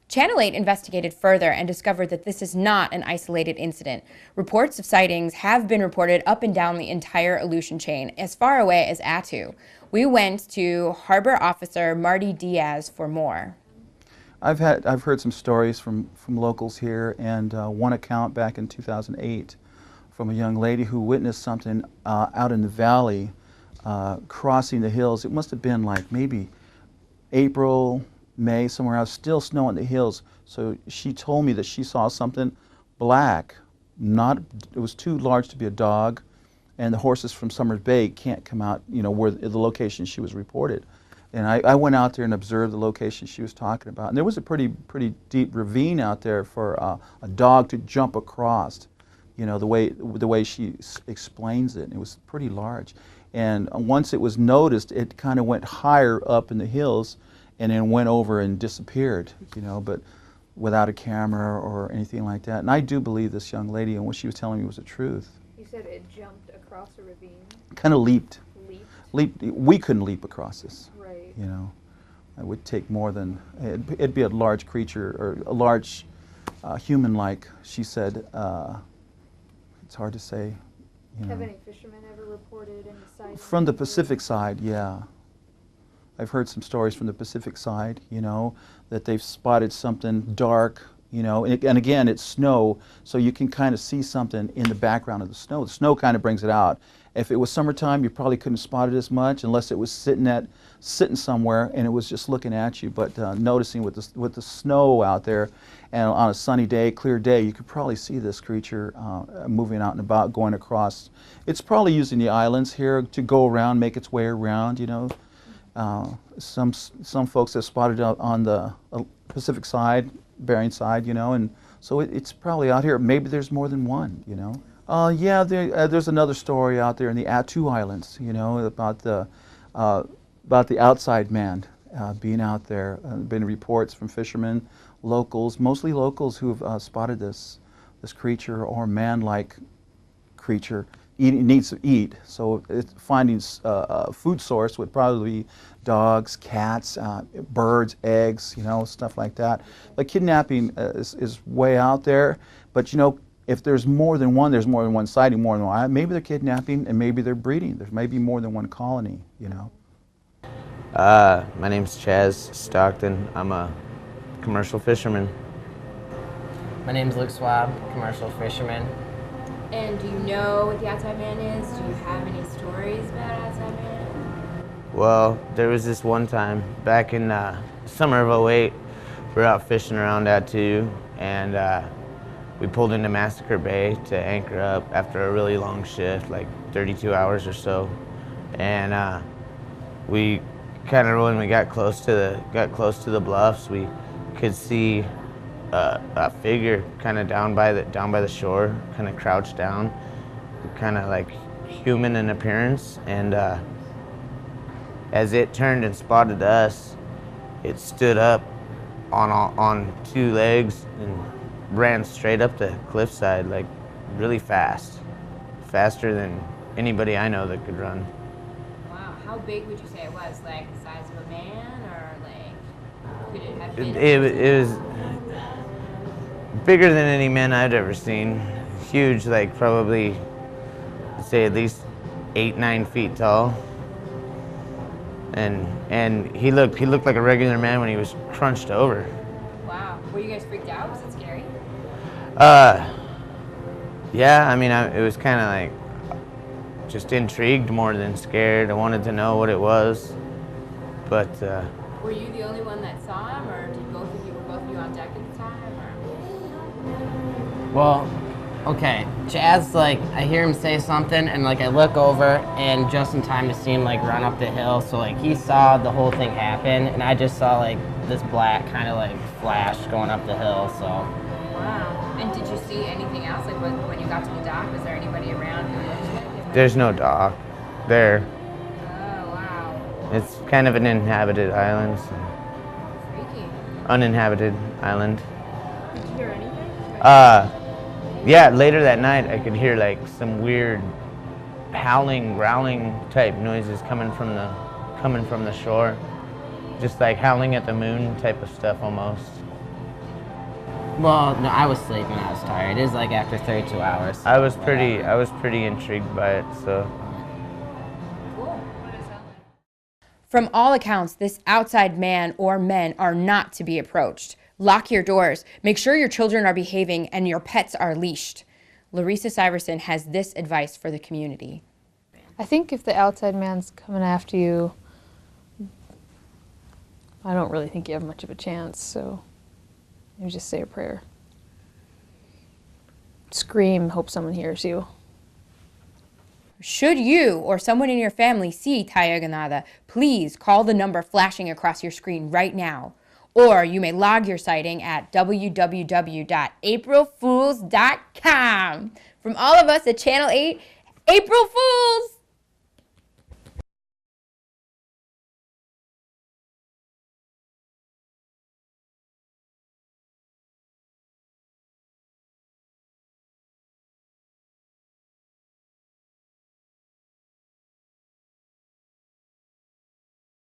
Channel 8 investigated further and discovered that this is not an isolated incident. Reports of sightings have been reported up and down the entire Aleutian chain, as far away as Attu. We went to Harbor Officer Marty Diaz for more. I've heard some stories from locals here, and one account back in 2008 from a young lady who witnessed something out in the valley crossing the hills. It must have been like maybe April, May, somewhere else, still snow on the hills. So she told me that she saw something black. It was too large to be a dog, and the horses from Summers Bay can't come out, you know, where the location she was reported. And I went out there and observed the location she was talking about. And there was a pretty deep ravine out there for a dog to jump across, you know, the way she explains it. It was pretty large. And once it was noticed, it kind of went higher up in the hills and then went over and disappeared, you know, but without a camera or anything like that. And I do believe this young lady and what she was telling me was the truth. You said it jumped across a ravine? Kind of leaped. Leaped? We couldn't leap across this. Right. You know, it would take more than, it'd be a large creature or a large human-like, she said. It's hard to say. You Have know. any fishermen ever reported any sightings? From the Pacific side, yeah. I've heard some stories from the Pacific side, you know, that they've spotted something dark, you know, and again, it's snow, so you can kind of see something in the background of the snow. The snow kind of brings it out. If it was summertime, you probably couldn't spot it as much unless it was sitting somewhere and it was just looking at you. But noticing with the snow out there, and on a sunny day, clear day, you could probably see this creature moving out and about, going across. It's probably using the islands here to go around, make its way around, you know. Some folks have spotted it on the Pacific side, Bering side, you know, and so it's probably out here. Maybe there's more than one, you know. Yeah, there's another story out there in the Attu Islands, you know, about the outside man being out there. Been reports from fishermen, locals, mostly locals, who have spotted this creature or man-like creature. It needs to eat, so finding a food source would probably be dogs, cats, birds, eggs, you know, stuff like that. But kidnapping is way out there, but you know, if there's more than one, there's more than one sighting, more than one. Maybe they're kidnapping and maybe they're breeding. There may be more than one colony, you know. My name's Chaz Stockton. I'm a commercial fisherman. My name's Luke Swab, commercial fisherman. And do you know what the outside man is? Do you have any stories about outside man? Well, there was this one time back in summer of '08, we were out fishing around Attu, and we pulled into Massacre Bay to anchor up after a really long shift, like 32 hours or so. And we kind of, when we got close to the bluffs, we could see a figure kind of down by the shore, kind of crouched down, kind of like human in appearance. And as it turned and spotted us, it stood up on two legs and ran straight up the cliffside, like really fast, faster than anybody I know that could run. Wow, how big would you say it was? Like the size of a man, or like could it have been? It was bigger than any man I'd ever seen. Huge, like probably, say at least 8-9 feet tall. And he looked like a regular man when he was crunched over. Wow, were you guys freaked out? Was it scary? Yeah, I mean, it was kind of like just intrigued more than scared. I wanted to know what it was, but. Were you the only one that saw him, or were both of you on deck at the time? Or? Well, okay, Chaz, like, I hear him say something, and like I look over, and just in time to see him like run up the hill, so like he saw the whole thing happen, and I just saw like this black kind of like flash going up the hill, so. Wow. And did you see anything else? Like when you got to the dock, was there anybody around who looked at it? There's no dock there. Oh, wow. It's kind of an inhabited island. So. Freaky. Uninhabited island. Did you hear anything? Yeah, later that night I could hear like some weird howling, growling type noises coming from the shore. Just like howling at the moon type of stuff almost. Well, no, I was sleeping. I was tired. It was like after 32 hours. I was pretty intrigued by it, so. From all accounts, this outside man or men are not to be approached. Lock your doors, make sure your children are behaving, and your pets are leashed. Larissa Syverson has this advice for the community. I think if the outside man's coming after you, I don't really think you have much of a chance, so maybe just say a prayer. Scream, hope someone hears you. Should you or someone in your family see Tayaganada, please call the number flashing across your screen right now. Or you may log your sighting at www.aprilfools.com. From all of us at Channel 8, April Fools!